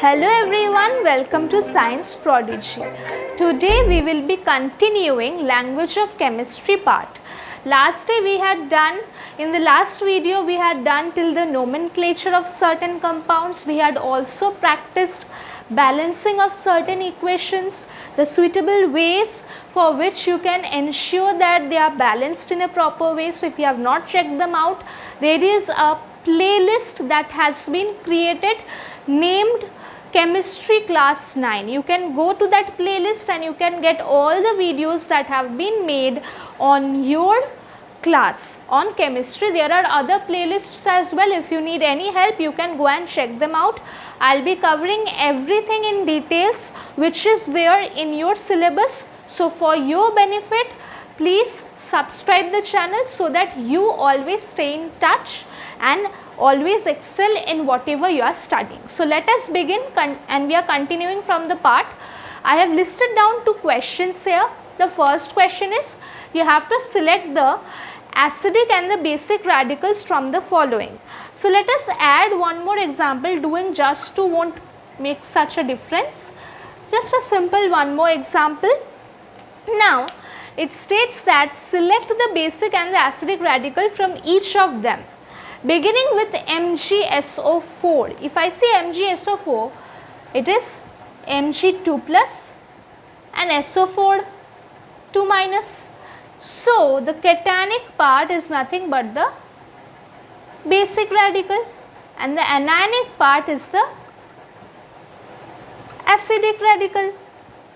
Hello everyone, welcome to Science Prodigy. Today we will be continuing language of chemistry part. Last day we had done, in the last video we had done till the nomenclature of certain compounds. We had also practiced balancing of certain equations, the suitable ways for which you can ensure that they are balanced in a proper way. So if you have not checked them out, there is a playlist that has been created named Chemistry Class 9. You can go to that playlist and you can get all the videos that have been made on your class on chemistry. There are other playlists as well. If you need any help, you can go and check them out. I'll be covering everything in details which is there in your syllabus. So for your benefit, please subscribe the channel so that you always stay in touch and always excel in whatever you are studying. So let us begin, and we are continuing from the part. I have listed down two questions here. The first question is, you have to select the acidic and the basic radicals from the following. So let us add one more example, doing just two won't make such a difference. Just a simple one more example. Now it states that select the basic and the acidic radical from each of them, beginning with MgSO4. If I say MgSO4, it is Mg2 plus and SO4 2 minus. So the cationic part is nothing but the basic radical and the anionic part is the acidic radical.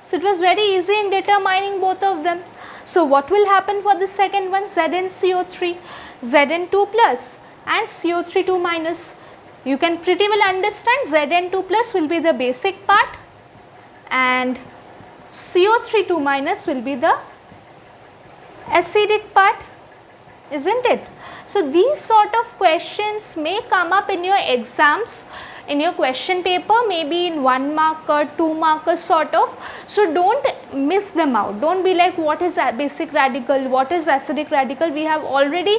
So it was very easy in determining both of them. So what will happen for the second one? ZnCO3, Zn2 plus and CO3 2 minus. You can pretty well understand Zn2 plus will be the basic part and CO3 2 minus will be the acidic part, isn't it? So these sort of questions may come up in your exams, in your question paper, maybe in 1 marker, 2 marker sort of. So don't miss them out. Don't be like, what is a basic radical, what is acidic radical? We have already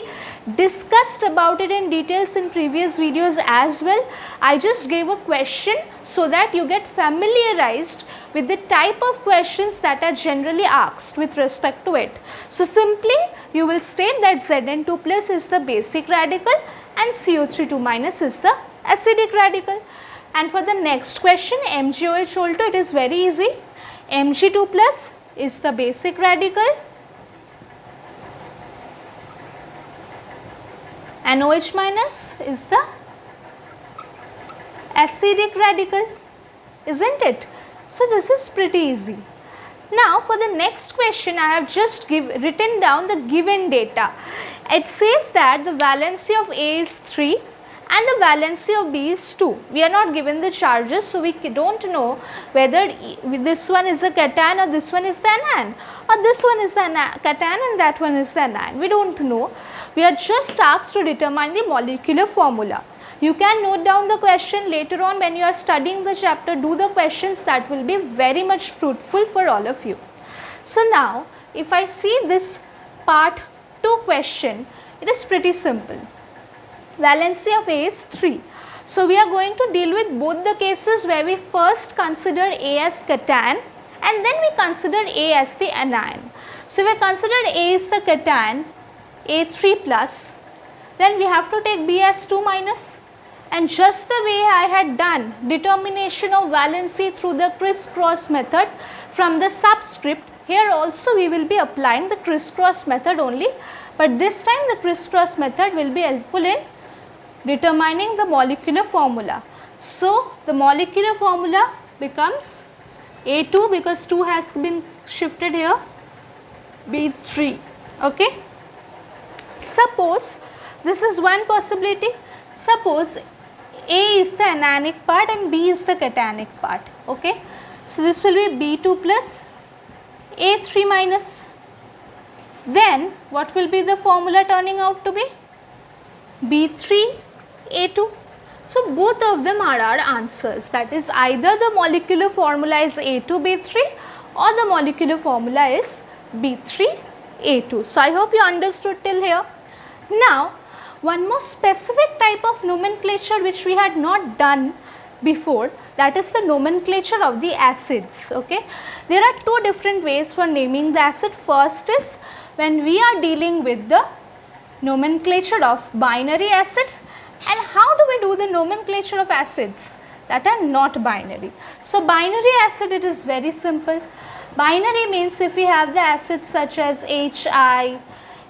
discussed about it in details in previous videos as well. I just gave a question so that you get familiarized with the type of questions that are generally asked with respect to it. So simply you will state that Zn2 plus is the basic radical and CO3 2 minus is the acidic radical. And for the next question, MgOH also, it is very easy. Mg2 plus is the basic radical and OH minus is the acidic radical, isn't it? So this is pretty easy. Now for the next question, I have just written down the given data. It says that the valency of A is 3 and the valency of B is 2. We are not given the charges, so we don't know whether this one is a cation or this one is the anion, or this one is the cation and that one is the anion. We don't know. We are just asked to determine the molecular formula. You can note down the question later on when you are studying the chapter. Do the questions, that will be very much fruitful for all of you. So now if I see this part 2 question, it is pretty simple. Valency of A is 3. So we are going to deal with both the cases where we first consider A as cation and then we consider A as the anion. So we considered A is the cation, A3 plus, then we have to take B as 2 minus. And just the way I had done determination of valency through the crisscross method from the subscript, here also we will be applying the crisscross method only, but this time the crisscross method will be helpful in determining the molecular formula. So the molecular formula becomes A2 because 2 has been shifted here, B3. Okay. Suppose this is one possibility. Suppose A is the anionic part and B is the cationic part. Okay. So this will be B2 plus A3 minus. Then what will be the formula turning out to be? B3 A2. So both of them are our answers. That is, either the molecular formula is A2B3 or the molecular formula is B3A2. So I hope you understood till here. Now one more specific type of nomenclature which we had not done before, that is the nomenclature of the acids. Okay, there are two different ways for naming the acid. First is when we are dealing with the nomenclature of binary acid, and how do we do the nomenclature of acids that are not binary. So binary acid, it is very simple. Binary means if we have the acids such as HI,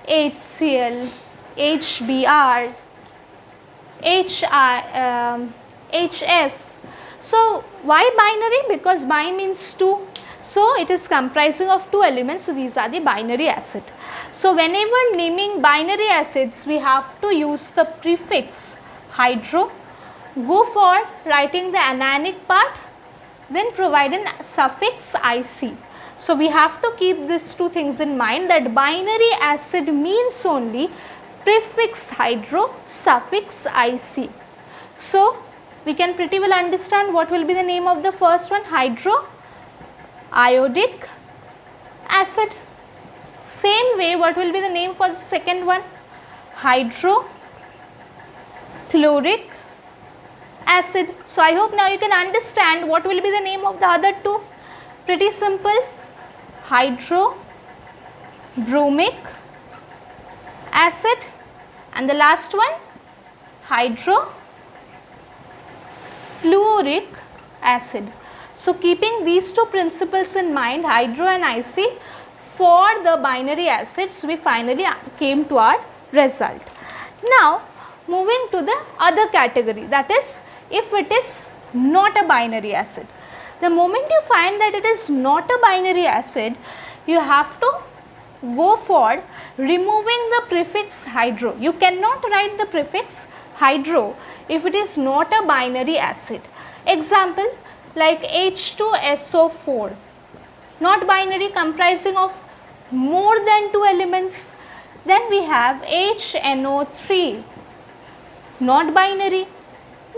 HCl, HBr, HF. So why binary? Because bi means 2. So it is comprising of 2 elements. So these are the binary acid. So whenever naming binary acids, we have to use the prefix hydro, go for writing the anionic part, then provide a suffix IC. So we have to keep these two things in mind, that binary acid means only prefix hydro, suffix IC. So we can pretty well understand what will be the name of the first one, hydro iodic acid. Same way, what will be the name for the second one, hydrochloric acid. So I hope now you can understand what will be the name of the other two. Pretty simple, hydrobromic acid, and the last one, hydrofluoric acid. So keeping these two principles in mind, hydro and IC, for the binary acids, we finally came to our result. Now moving to the other category, that is if it is not a binary acid. The moment you find that it is not a binary acid, you have to go for removing the prefix hydro. You cannot write the prefix hydro if it is not a binary acid. Example like H2SO4, not binary, comprising of more than 2 elements. Then we have HNO3, not binary.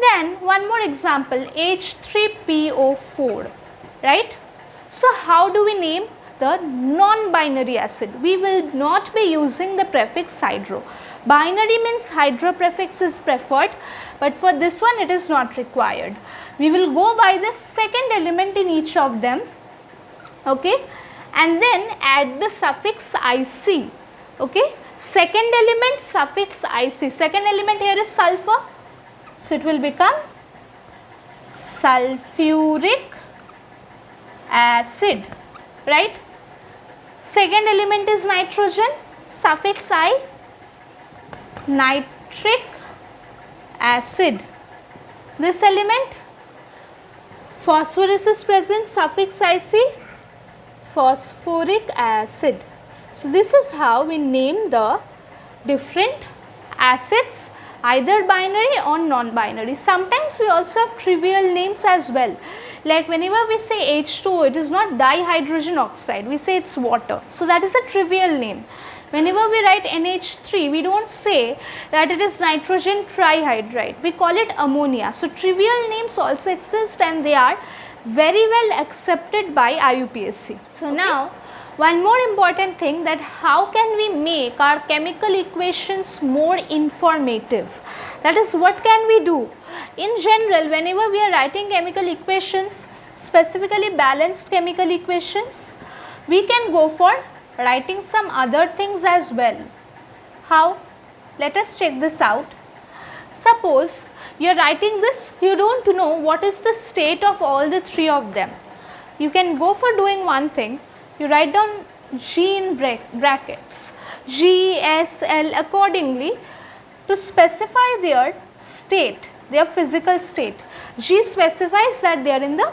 Then one more example, H3PO4, right? So how do we name the non-binary acid? We will not be using the prefix hydro. Binary means hydro prefix is preferred, but for this one it is not required. We will go by the second element in each of them, okay, and then add the suffix IC, okay. Second element, suffix IC. Second element here is sulfur, so it will become sulfuric acid, right. Second element is nitrogen, suffix I, nitric acid. This element, phosphorus is present, suffix IC, phosphoric acid. So this is how we name the different acids, either binary or non-binary. Sometimes we also have trivial names as well. Like whenever we say H2O, it is not dihydrogen oxide, we say it's water. So that is a trivial name. Whenever we write NH3, we don't say that it is nitrogen trihydride, we call it ammonia. So trivial names also exist and they are very well accepted by IUPAC. So now one more important thing, that how can we make our chemical equations more informative? That is, what can we do? In general, whenever we are writing chemical equations, specifically balanced chemical equations, we can go for writing some other things as well. How? Let us check this out. Suppose you are writing this, you don't know what is the state of all the three of them. You can go for doing one thing. You write down G in brackets, G, S, L accordingly to specify their state, their physical state. G specifies that they are in the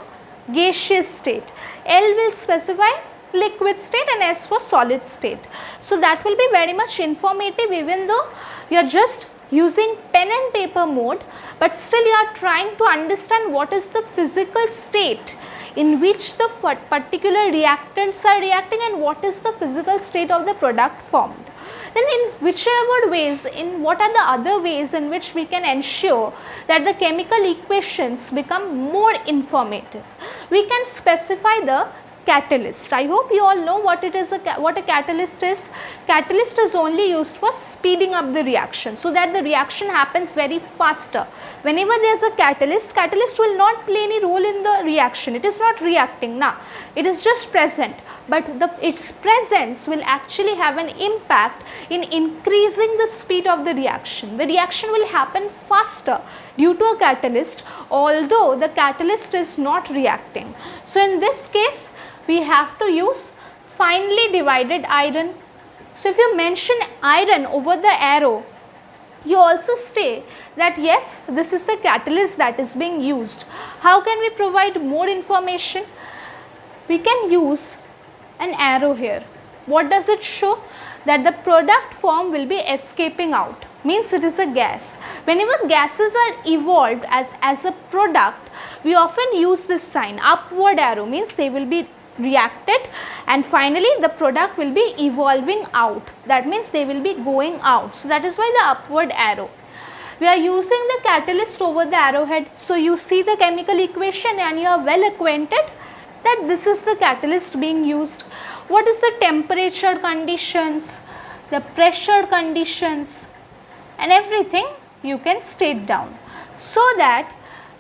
gaseous state, L will specify liquid state, and S for solid state. So that will be very much informative, even though you are just using pen and paper mode, but still you are trying to understand what is the physical state in which the particular reactants are reacting and what is the physical state of the product formed. Then in whichever ways, in what are the other ways in which we can ensure that the chemical equations become more informative? We can specify the catalyst. I hope you all know what it is, what a catalyst is. Catalyst is only used for speeding up the reaction so that the reaction happens very faster. Whenever there is a catalyst, catalyst will not play any role in the reaction. It is not reacting now. It is just present, but its presence will actually have an impact in increasing the speed of the reaction. The reaction will happen faster due to a catalyst, although the catalyst is not reacting. So in this case, we have to use finely divided iron. So if you mention iron over the arrow, you also say that yes, this is the catalyst that is being used. How can we provide more information? We can use an arrow here. What does it show? That the product form will be escaping out, means it is a gas. Whenever gases are evolved as a product, we often use this sign, upward arrow, means they will be reacted and finally the product will be evolving out. That means they will be going out. So that is why the upward arrow. We are using the catalyst over the arrowhead. So you see the chemical equation and you are well acquainted that this is the catalyst being used. What is the temperature conditions, the pressure conditions, and everything you can state down, so that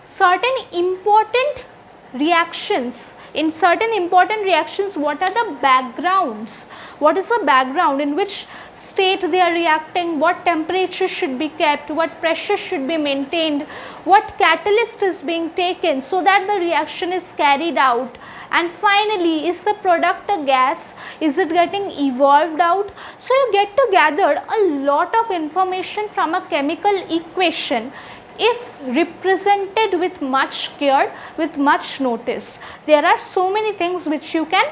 certain important reactions, in certain important reactions, what are the backgrounds, what is the background, in which state they are reacting, what temperature should be kept, what pressure should be maintained, what catalyst is being taken so that the reaction is carried out, and finally is the product a gas, is it getting evolved out. So you get to gather a lot of information from a chemical equation if represented with much care, with much notice. There are so many things which you can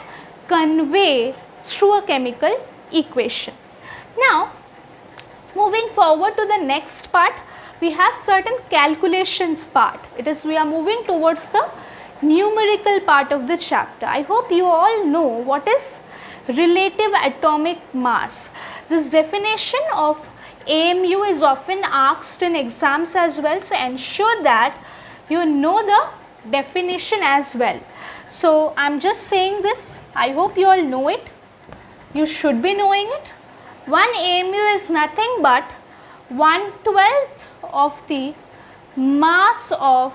convey through a chemical equation. Now moving forward to the next part, we have certain calculations part. It is, we are moving towards the numerical part of the chapter. I hope you all know what is relative atomic mass. This definition of AMU is often asked in exams as well, so ensure that you know the definition as well. So I am just saying this, I hope you all know it, you should be knowing it. 1 AMU is nothing but 1/12 of the mass of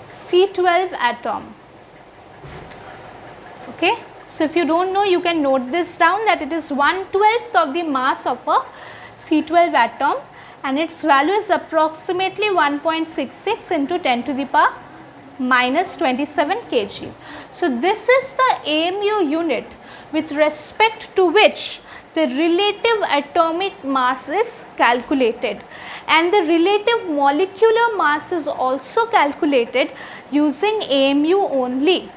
C12 atom. Okay. So if you don't know, you can note this down, that it is 1/12 of the mass of a C12 atom and its value is approximately 1.66 into 10 to the power minus 27 kg. So this is the AMU unit with respect to which the relative atomic mass is calculated, and the relative molecular mass is also calculated using AMU only.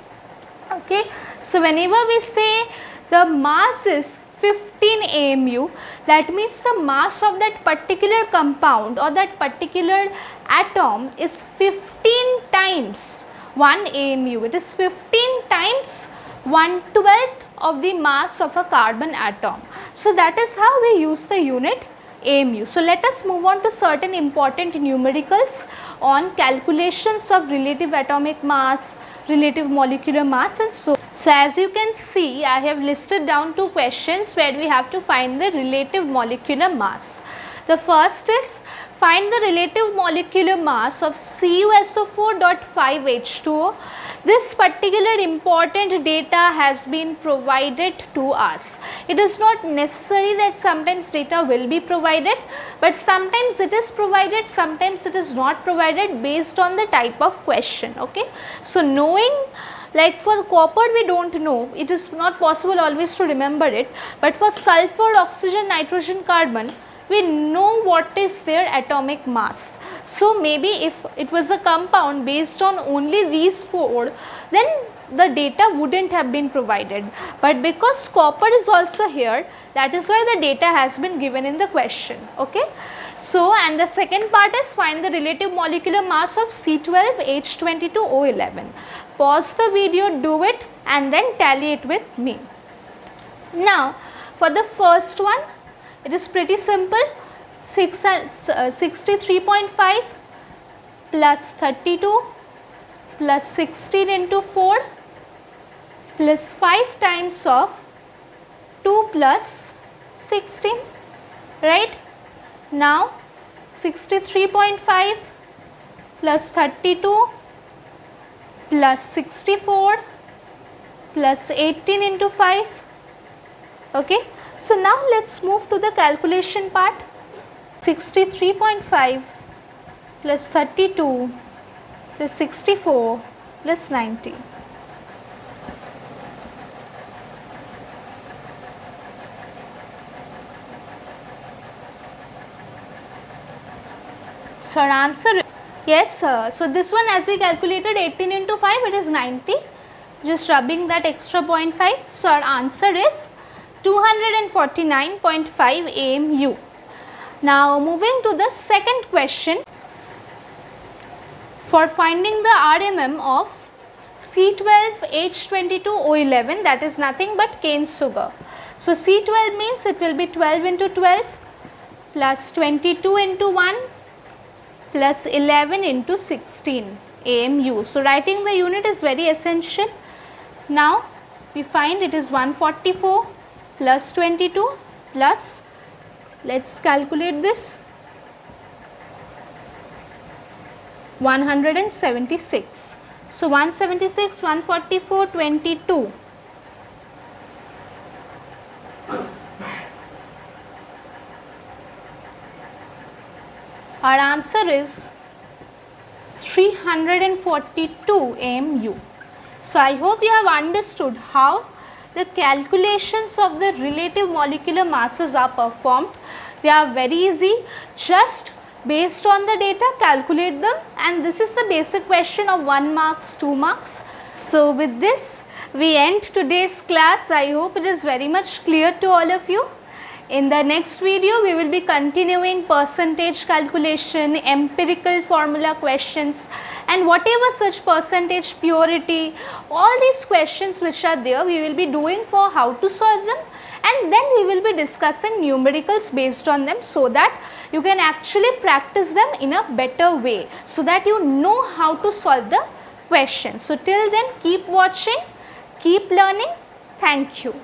Okay. So whenever we say the mass is 15 AMU, that means the mass of that particular compound or that particular atom is 15 times 1 AMU. It is 15 times 1/12 of the mass of a carbon atom. So that is how we use the unit AMU. So let us move on to certain important numericals on calculations of relative atomic mass, relative molecular mass, and so. So as you can see, I have listed down 2 questions where we have to find the relative molecular mass. The first is, find the relative molecular mass of CuSO4.5H2O. This particular important data has been provided to us. It is not necessary that sometimes data will be provided, but sometimes it is provided, sometimes it is not provided based on the type of question. Okay. So knowing, like for copper we do not know, it is not possible always to remember it, but for sulfur, oxygen, nitrogen, carbon, we know what is their atomic mass. So maybe if it was a compound based on only these 4, then the data would not have been provided, but because copper is also here, that is why the data has been given in the question. Okay. So and the second part is, find the relative molecular mass of C12H22O11. Pause the video, do it and then tally it with me. Now for the first one, it is pretty simple. 63.5 plus 32 plus 16 into 4 plus 5 times of 2 plus 16, right? Now 63.5 plus 32 plus 64 plus 18 into 5. Okay. So now let's move to the calculation part. 63.5 plus 32 plus 64 plus 90. So our answer, yes sir. So this one, as we calculated 18 into 5, it is 90. Just rubbing that extra 0.5. So our answer is 249.5 AMU. Now moving to the second question. For finding the RMM of C12H22O11, that is nothing but cane sugar. So C12 means it will be 12 into 12 plus 22 into 1 plus 11 into 16 AMU. So writing the unit is very essential. Now we find it is 144 plus 22 plus, let's calculate this, 176. So 176, 144, 22. Our answer is 342 AMU. So I hope you have understood how the calculations of the relative molecular masses are performed. They are very easy. Just based on the data, calculate them, and this is the basic question of 1 marks, 2 marks. So with this we end today's class. I hope it is very much clear to all of you. In the next video we will be continuing percentage calculation, empirical formula questions, and whatever such percentage, purity, all these questions which are there, we will be doing for how to solve them, and then we will be discussing numericals based on them, so that you can actually practice them in a better way, so that you know how to solve the question. So till then, keep watching, keep learning. Thank you.